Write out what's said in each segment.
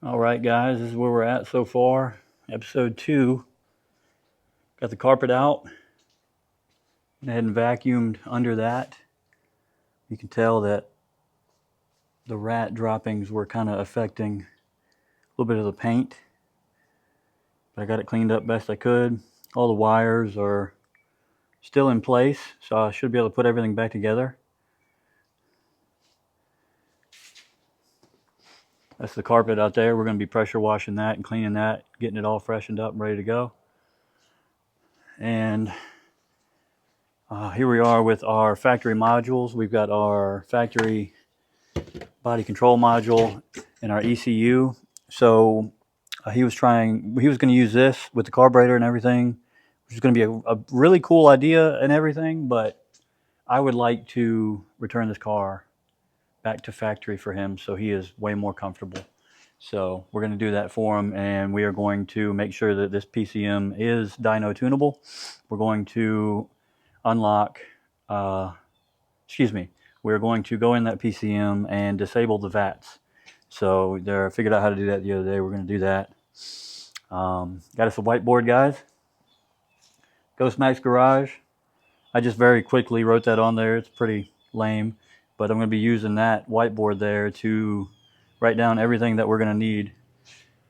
All right, guys, this is where we're at so far. Episode 2. Got the carpet out. Went ahead and vacuumed under that. You can tell that the rat droppings were kind of affecting a little bit of the paint. But I got it cleaned up best I could. All the wires are still in place, so I should be able to put everything back together. That's the carpet out there. We're going to be pressure washing that and cleaning that, getting it all freshened up and ready to go. And here we are with our factory modules. We've got our factory body control module and our ECU. So he was going to use this with the carburetor and everything, which is going to be a really cool idea and everything, but I would like to return this car back to factory for him so he is way more comfortable. So we're going to do that for him, and we are going to make sure that this PCM is dyno tunable. We're going to unlock, we're going to go in that PCM and disable the VATs. So I figured out how to do that the other day. We're going to do that. Got us a whiteboard, guys. Ghost Max Garage. I just very quickly wrote that on there. It's pretty lame, but I'm going to be using that whiteboard there to write down everything that we're going to need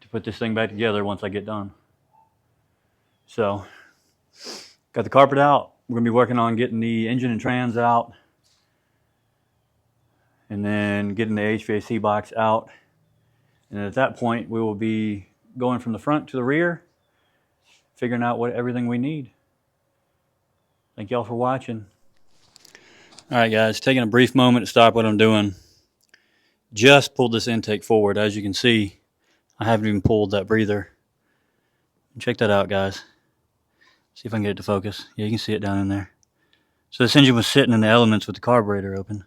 to put this thing back together once I get done. So, got the carpet out. We're going to be working on getting the engine and trans out, and then getting the HVAC box out. And at that point, we will be going from the front to the rear, figuring out everything we need. Thank y'all for watching. All right, guys, taking a brief moment to stop what I'm doing. Just pulled this intake forward. As you can see, I haven't even pulled that breather. Check that out, guys. See if I can get it to focus. Yeah, you can see it down in there. So this engine was sitting in the elements with the carburetor open.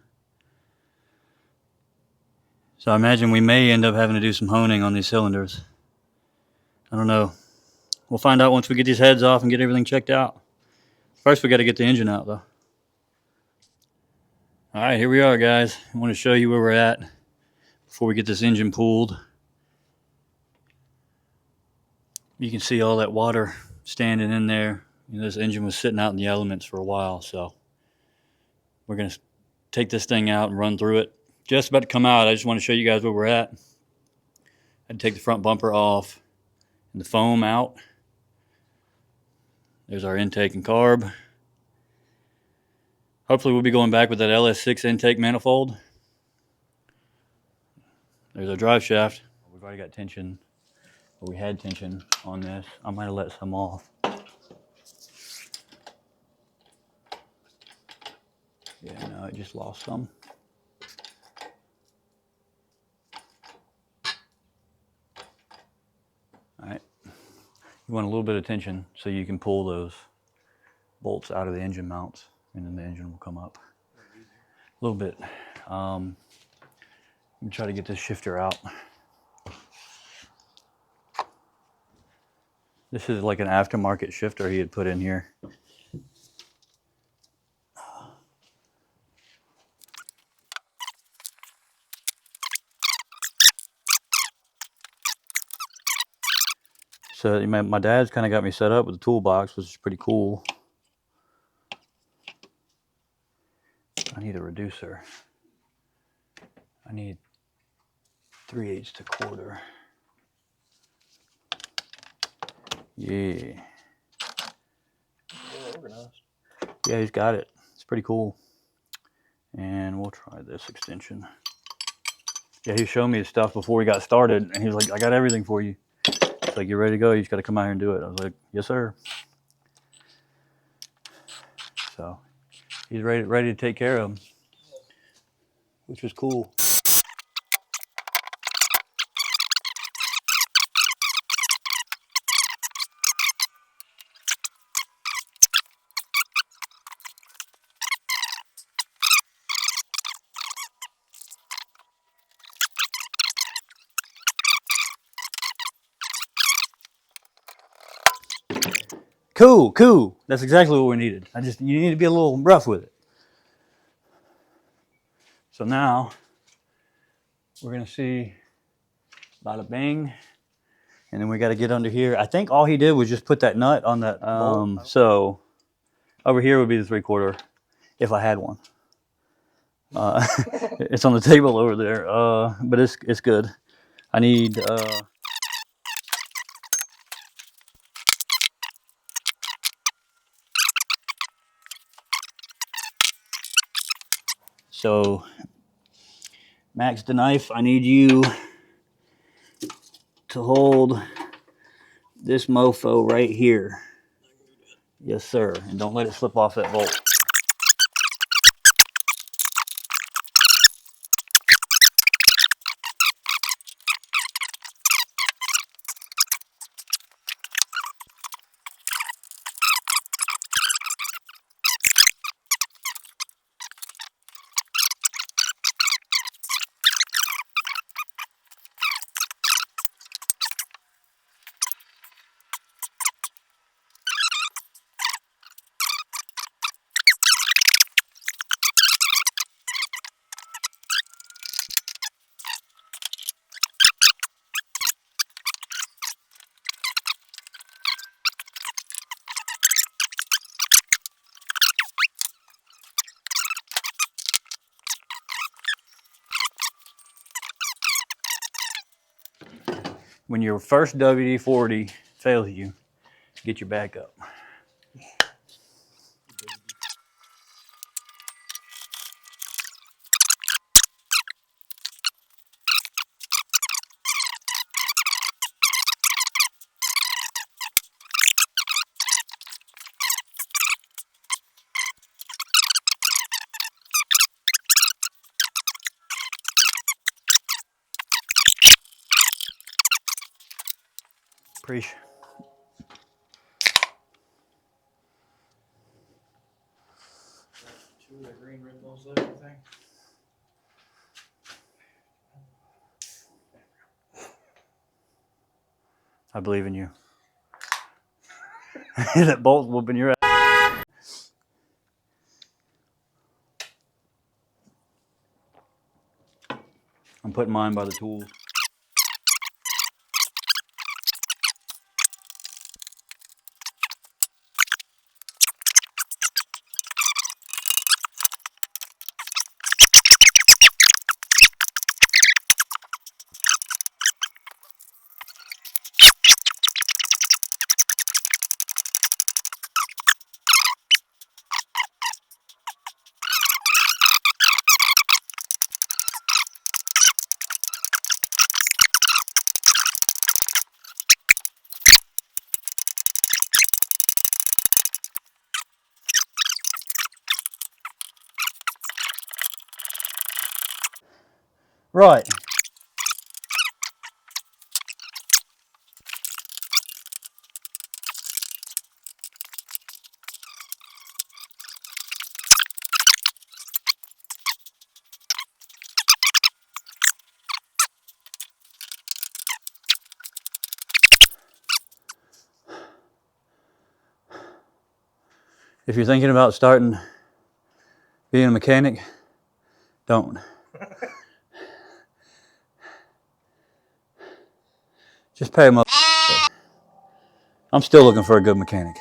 So I imagine we may end up having to do some honing on these cylinders. I don't know. We'll find out once we get these heads off and get everything checked out. First, we got to get the engine out, though. All right, here we are, guys. I want to show you where we're at before we get this engine pulled. You can see all that water standing in there. This engine was sitting out in the elements for a while, so we're going to take this thing out and run through it. Just about to come out. I just want to show you guys where we're at. I had to take the front bumper off and the foam out. There's our intake and carb. Hopefully we'll be going back with that WS6 intake manifold. There's our drive shaft. We've already got tension, or we had tension on this. I might have let some off. Yeah, no, it just lost some. All right. You want a little bit of tension so you can pull those bolts out of the engine mounts, and then the engine will come up. A little bit. Let me try to get this shifter out. This is like an aftermarket shifter he had put in here. So my dad's kind of got me set up with a toolbox, which is pretty cool. I need a reducer. I need 3/8 to quarter. Yeah. Organized. Yeah, he's got it. It's pretty cool. And we'll try this extension. Yeah, he showed me his stuff before we got started, and he was like, I got everything for you. It's like, you're ready to go. You just got to come out here and do it. I was like, yes, sir. So he's ready to take care of him, which was cool. Cool. That's exactly what we needed. You need to be a little rough with it. So now we're going to see Bada bing. And then we got to get under here. I think all he did was just put that nut on that bolt. So over here would be the 3/4 if I had one. It's on the table over there, but it's good. I need so Max the knife, I need you to hold this mofo right here. Yes, sir. And don't let it slip off that bolt. When your first WD-40 fails you, get your back up. Appreciate. Two of the green red balls left, I think. I believe in you. That bolt's whooping your ass. I'm putting mine by the tools. Right. If you're thinking about starting being a mechanic, don't. Just pay them up. I'm still looking for a good mechanic.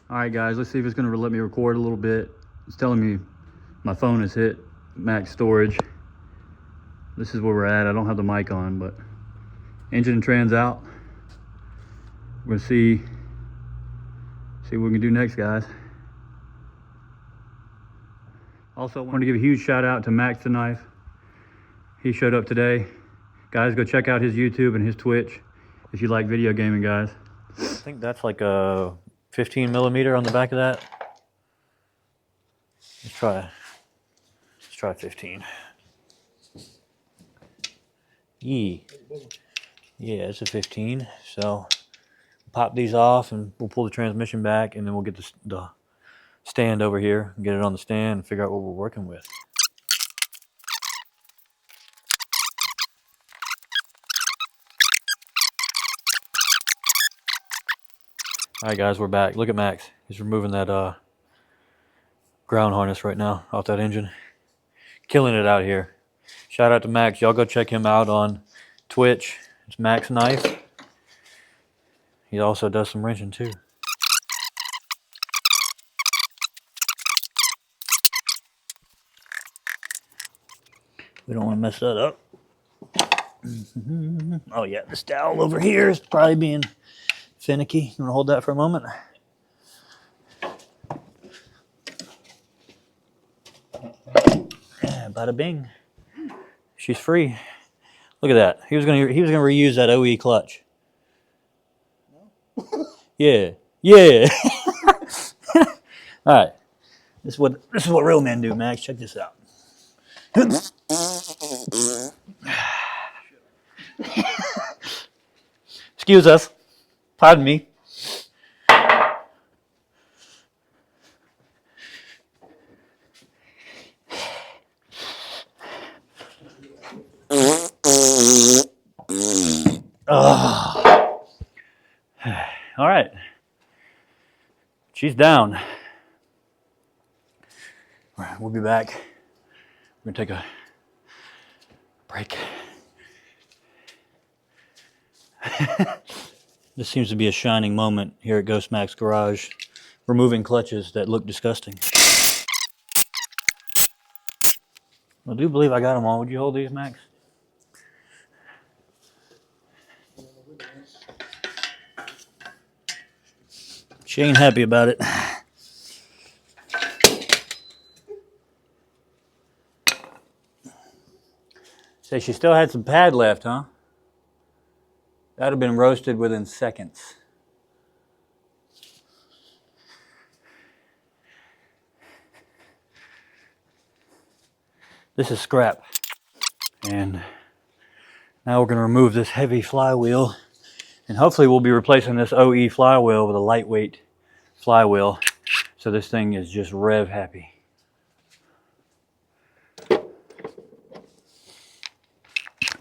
All right, guys, let's see if it's gonna let me record a little bit. It's telling me my phone has hit max storage. This is where we're at. I don't have the mic on, but engine and trans out. We're gonna see what we can do next, guys. Also, I wanted to give a huge shout out to Max the Knife. He showed up today. Guys, go check out his YouTube and his Twitch if you like video gaming, guys. I think that's like a 15 millimeter on the back of that. Let's try 15. Yeah, it's a 15. So pop these off and we'll pull the transmission back, and then we'll get the stand over here and get it on the stand and figure out what we're working with. All right, guys, we're back. Look at Max. He's removing that ground harness right now off that engine. Killing it out here. Shout out to Max. Y'all go check him out on Twitch. It's Max Knife. He also does some wrenching too. We don't want to mess that up. Oh yeah, this dowel over here is probably being finicky. You want to hold that for a moment? Yeah, bada bing. She's free. Look at that. He was gonna reuse that OE clutch. Yeah. Yeah. All right. This is what real men do, Max. Check this out. Excuse us. Pardon me. All right. She's down. All right, we'll be back. We're going to take a break. This seems to be a shining moment here at Ghost Mac's garage. Removing clutches that look disgusting. I do believe I got them all. Would you hold these, Max? She ain't happy about it. Say she still had some pad left, huh? That'd have been roasted within seconds. This is scrap. And now we're going to remove this heavy flywheel. And hopefully we'll be replacing this OE flywheel with a lightweight flywheel. So this thing is just rev happy.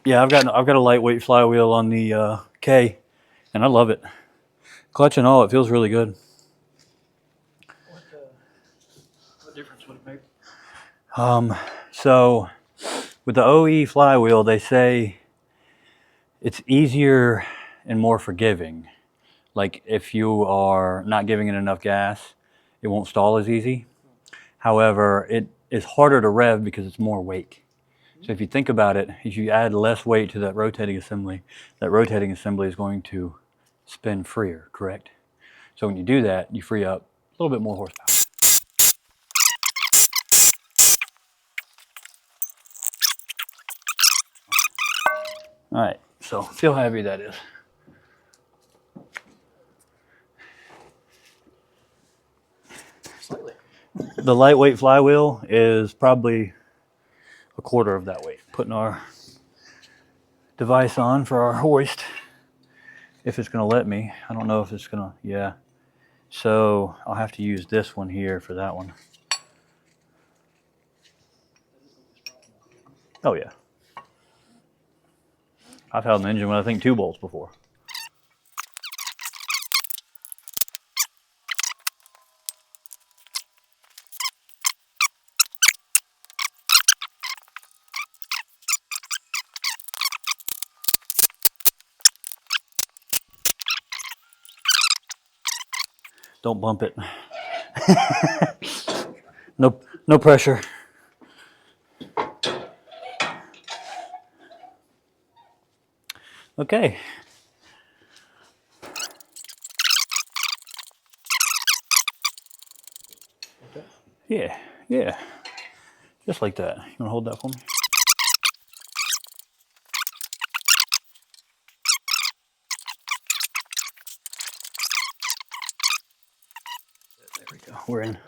Yeah, I've got a lightweight flywheel on the K, and I love it. Clutch and all, it feels really good. What difference would it make? So with the OE flywheel, they say it's easier and more forgiving. Like if you are not giving it enough gas, it won't stall as easy. However, it is harder to rev because it's more weight. So if you think about it, if you add less weight to that rotating assembly is going to spin freer, correct? So when you do that, you free up a little bit more horsepower. All right, so feel how heavy that is. Slightly. The lightweight flywheel is probably a quarter of that weight. Putting our device on for our hoist, if it's gonna let me. I don't know if it's gonna, yeah. So I'll have to use this one here for that one. Oh yeah. I've held an engine with I think 2 bolts before. Don't bump it. No pressure. Okay. Yeah, yeah. Just like that. You want to hold that for me? There we go. We're in.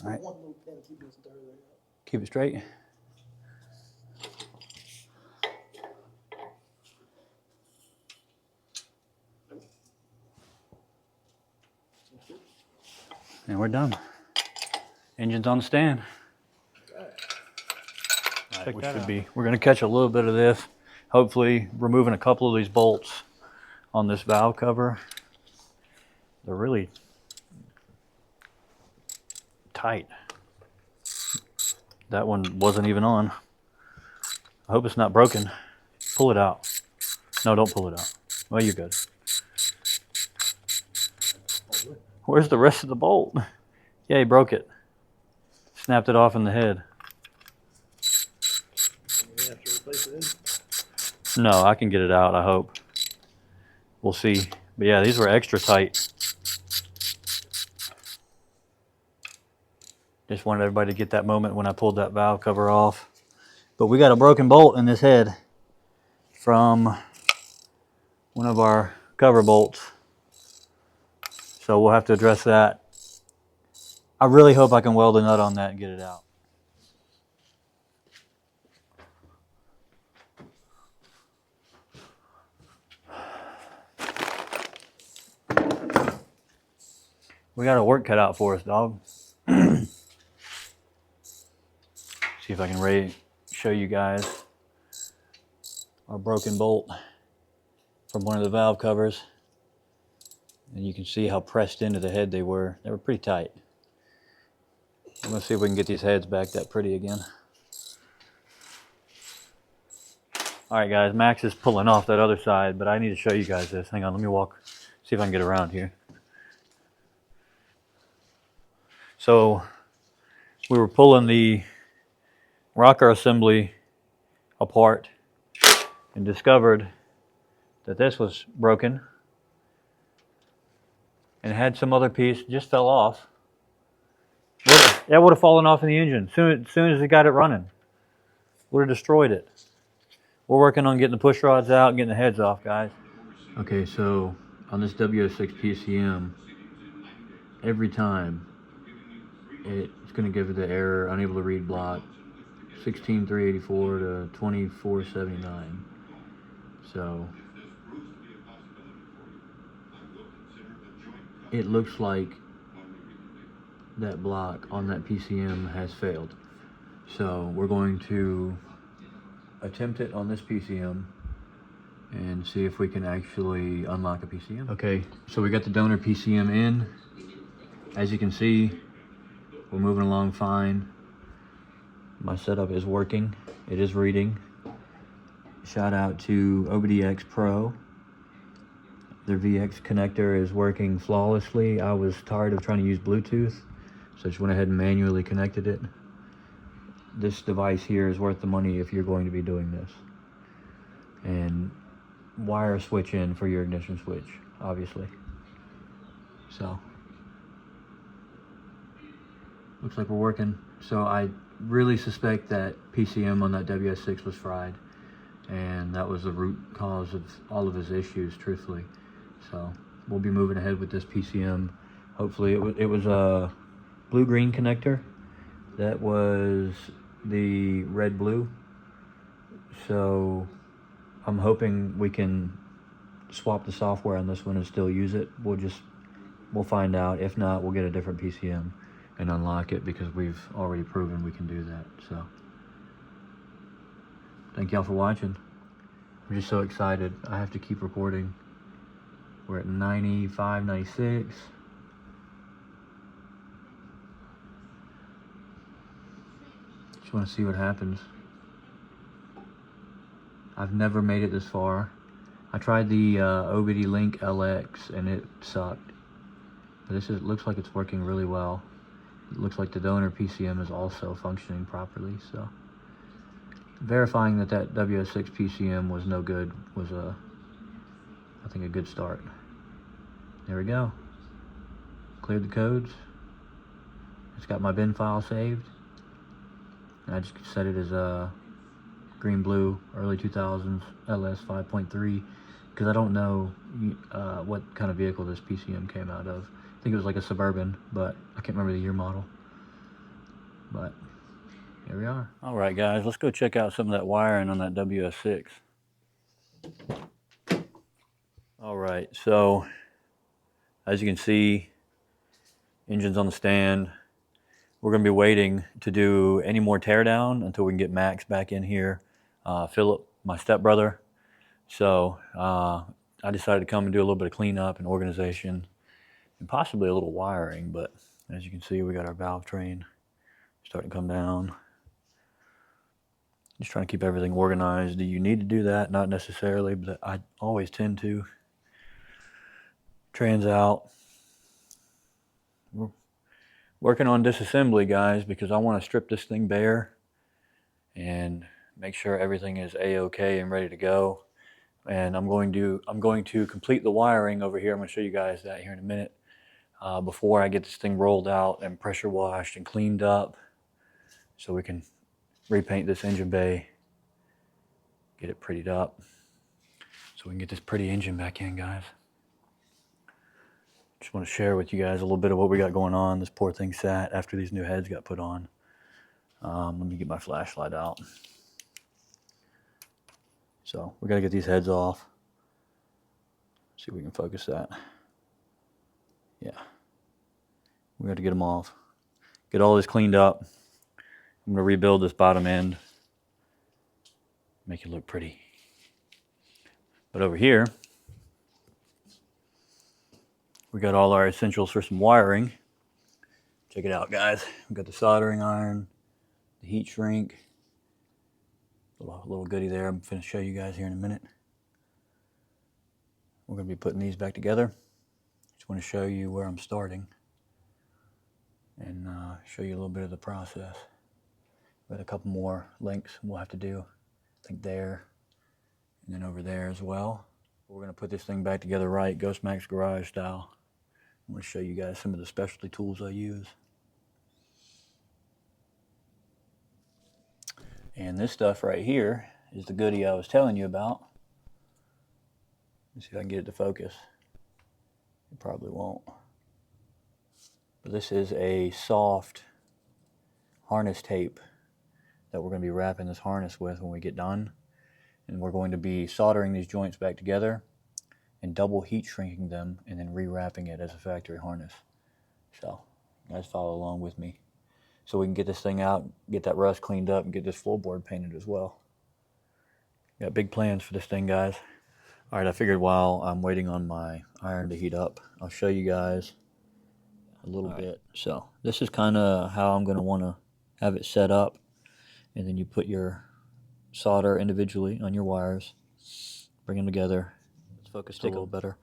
All right. Keep it straight. And we're done. Engine's on the stand. All right, we're going to catch a little bit of this. Hopefully, removing a couple of these bolts on this valve cover. They're really tight. That one wasn't even on. I hope it's not broken. Pull it out. No, don't pull it out. Well, you're good. Where's the rest of the bolt? Yeah, he broke it. Snapped it off in the head. You have to replace it. No, I can get it out, I hope. We'll see. But yeah, these were extra tight. Just wanted everybody to get that moment when I pulled that valve cover off. But we got a broken bolt in this head from one of our cover bolts. So we'll have to address that. I really hope I can weld a nut on that and get it out. We got a work cut out for us, dog. See if I can show you guys our broken bolt from one of the valve covers. And you can see how pressed into the head they were. They were pretty tight. I'm gonna see if we can get these heads back that pretty again. All right, guys, Max is pulling off that other side, but I need to show you guys this. Hang on, let me walk, see if I can get around here. So we were pulling the rocker assembly apart and discovered that this was broken and had some other piece just fell off. That would have fallen off in the engine as soon as it got it running. Would have destroyed it. We're working on getting the push rods out and getting the heads off, guys. Okay, so on this WS6 PCM, every time it's going to give it the error, unable to read block 16384 to 2479. So it looks like that block on that PCM has failed. So we're going to attempt it on this PCM and see if we can actually unlock a PCM. Okay, so we got the donor PCM in. As you can see, we're moving along fine. My setup is working. It is reading. Shout out to OBDX Pro. Their VX connector is working flawlessly. I was tired of trying to use Bluetooth, so I just went ahead and manually connected it. This device here is worth the money if you're going to be doing this. And wire switch in for your ignition switch, obviously. So, looks like we're working. So I really suspect that PCM on that WS6 was fried, and that was the root cause of all of his issues, truthfully. So we'll be moving ahead with this PCM. Hopefully it was a blue-green connector. That was the red-blue. So I'm hoping we can swap the software on this one and still use it. We'll find out. If not, we'll get a different PCM and unlock it, because we've already proven we can do that. So thank y'all for watching. I'm just so excited. I have to keep recording. We're at 95, 96. Just want to see what happens. I've never made it this far. I tried the OBD Link LX and it sucked. But this looks like it's working really well. It looks like the donor PCM is also functioning properly. So verifying that WS6 PCM was no good was I think a good start. There we go. Cleared the codes. It's got my bin file saved. And I just set it as a green blue early 2000s LS 5.3 because I don't know what kind of vehicle this PCM came out of. I think it was like a Suburban, but I can't remember the year model. But here we are. All right, guys, let's go check out some of that wiring on that WS6. All right, so as you can see, engine's on the stand. We're going to be waiting to do any more teardown until we can get Max back in here. Philip, my stepbrother. So I decided to come and do a little bit of cleanup and organization and possibly a little wiring. But as you can see, we got our valve train starting to come down. Just trying to keep everything organized. Do you need to do that? Not necessarily, but I always tend to. Trans out. We're working on disassembly, guys, because I want to strip this thing bare and make sure everything is a-okay and ready to go. And I'm going to complete the wiring over here. I'm going to show you guys that here in a minute before I get this thing rolled out and pressure washed and cleaned up so we can repaint this engine bay, get it prettied up so we can get this pretty engine back in, guys. Just want to share with you guys a little bit of what we got going on. This poor thing sat after these new heads got put on. Let me get my flashlight out. So we got to get these heads off. See if we can focus that. Yeah. We got to get them off. Get all this cleaned up. I'm going to rebuild this bottom end. Make it look pretty. But over here, we got all our essentials for some wiring. Check it out, guys. We got the soldering iron, the heat shrink, a little goodie there. I'm going to show you guys here in a minute. We're going to be putting these back together. Just want to show you where I'm starting and show you a little bit of the process. We got a couple more links we'll have to do. I think there and then over there as well. We're going to put this thing back together right, Ghost Max Garage style. I'm going to show you guys some of the specialty tools I use. And this stuff right here is the goodie I was telling you about. Let's see if I can get it to focus. It probably won't. But this is a soft harness tape that we're going to be wrapping this harness with when we get done. And we're going to be soldering these joints back together and double heat shrinking them and then rewrapping it as a factory harness. So guys, follow along with me so we can get this thing out, get that rust cleaned up, and get this floorboard painted as well. Got big plans for this thing, guys. All right, I figured while I'm waiting on my iron to heat up, I'll show you guys a little bit. So this is kind of how I'm going to want to have it set up. And then you put your solder individually on your wires, bring them together. Let's focus a little better.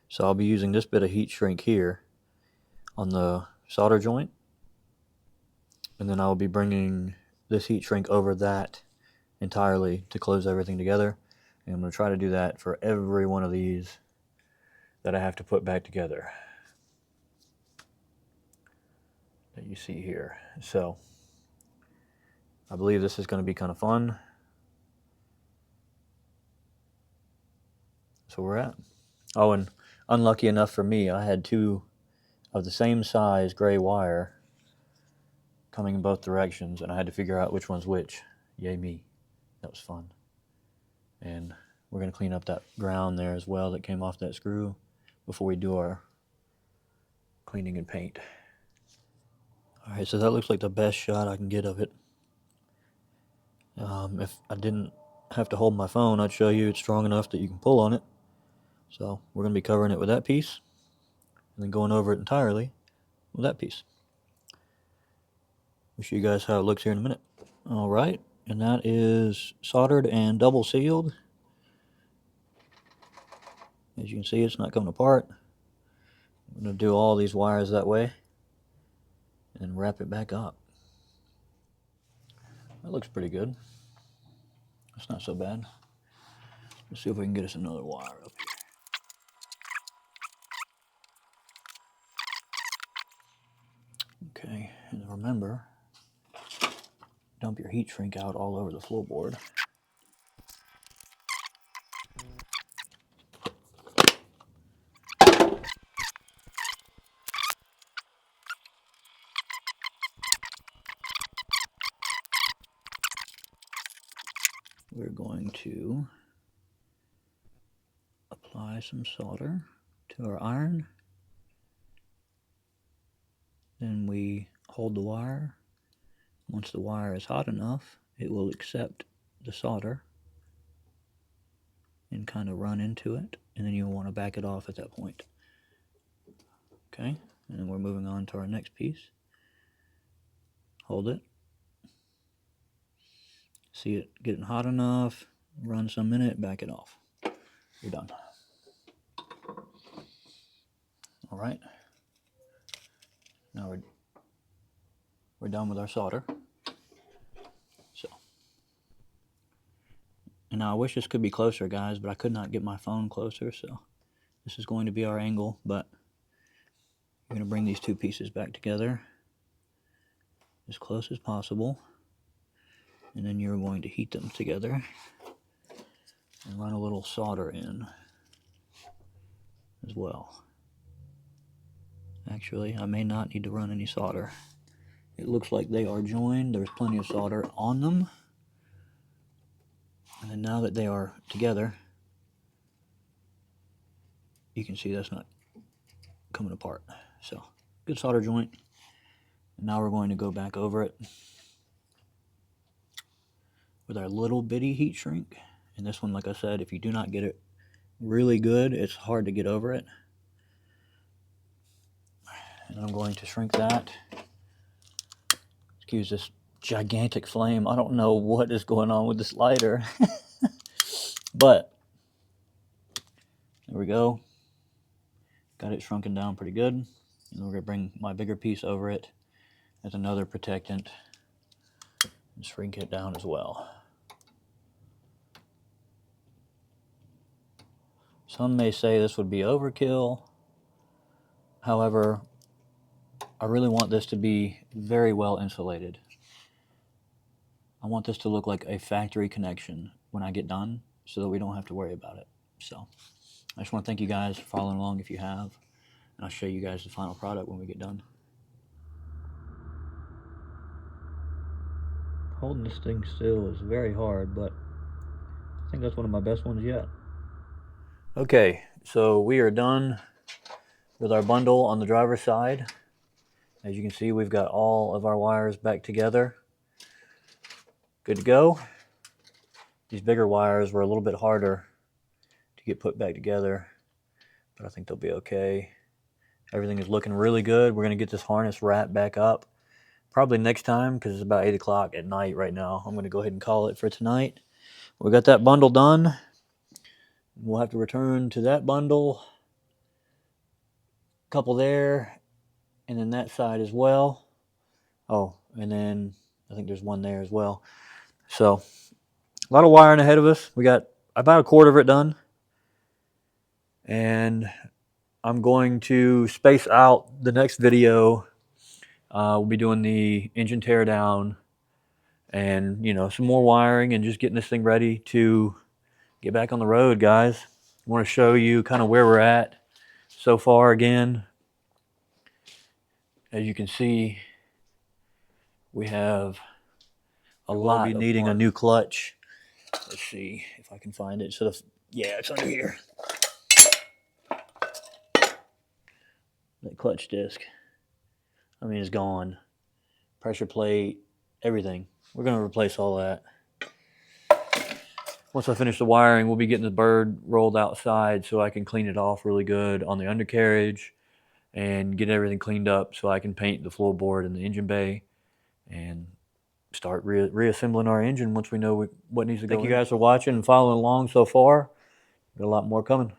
So I'll be using this bit of heat shrink here on the solder joint. And then I'll be bringing this heat shrink over that entirely to close everything together. And I'm going to try to do that for every one of these that I have to put back together that you see here. So I believe this is going to be kind of fun. So we're at. Oh, and unlucky enough for me, I had two of the same size gray wire coming in both directions, and I had to figure out which one's which. Yay me. That was fun. And we're going to clean up that ground there as well that came off that screw before we do our cleaning and paint. All right, so that looks like the best shot I can get of it. If I didn't have to hold my phone, I'd show you it's strong enough that you can pull on it. So we're going to be covering it with that piece and then going over it entirely with that piece. I'll show you guys how it looks here in a minute. All right, and that is soldered and double sealed. As you can see, it's not coming apart. I'm going to do all these wires that way and wrap it back up. That looks pretty good. It's not so bad. Let's see if we can get us another wire up here. Okay, and remember, dump your heat shrink out all over the floorboard. We're going to apply some solder to our iron. Then we hold the wire. Once the wire is hot enough, it will accept the solder and kind of run into it, and then you'll want to back it off at that point. Okay, and then we're moving on to our next piece. Hold it. See it getting hot enough, run some in it, back it off. You're done. All right. Now we're done with our solder. So, and now I wish this could be closer, guys, but I could not get my phone closer, so this is going to be our angle, but we're going to bring these two pieces back together as close as possible, and then you're going to heat them together and run a little solder in as well. Actually, I may not need to run any solder. It looks like they are joined. There's plenty of solder on them. And then now that they are together, you can see that's not coming apart. So, good solder joint. And now we're going to go back over it with our little bitty heat shrink. And this one, like I said, if you do not get it really good, it's hard to get over it. And I'm going to shrink that. Excuse this gigantic flame. I don't know what is going on with this lighter. But there we go. Got it shrunken down pretty good. And we're going to bring my bigger piece over it as another protectant and shrink it down as well. Some may say this would be overkill. However, I really want this to be very well insulated. I want this to look like a factory connection when I get done so that we don't have to worry about it. So I just want to thank you guys for following along if you have, and I'll show you guys the final product when we get done. Holding this thing still is very hard, but I think that's one of my best ones yet. Okay, so we are done with our bundle on the driver's side. As you can see, we've got all of our wires back together. Good to go. These bigger wires were a little bit harder to get put back together, but I think they'll be okay. Everything is looking really good. We're going to get this harness wrapped back up probably next time because it's about 8 o'clock at night right now. I'm going to go ahead and call it for tonight. We got that bundle done. We'll have to return to that bundle. A couple there, and then that side as well. Oh, and then I think there's one there as well. So a lot of wiring ahead of us. We got about a quarter of it done. And I'm going to space out the next video. We'll be doing the engine teardown and, you know, some more wiring and just getting this thing ready to get back on the road, guys. I want to show you kind of where we're at so far again. As you can see, we have a lot. We'll be needing a new clutch. Let's see if I can find it. So, yeah, it's under here. That clutch disc, I mean, it's gone. Pressure plate, everything. We're going to replace all that. Once I finish the wiring, we'll be getting the bird rolled outside so I can clean it off really good on the undercarriage and get everything cleaned up so I can paint the floorboard and the engine bay and start reassembling our engine once we know what needs to go. Thank you guys for watching and following along so far. Got a lot more coming.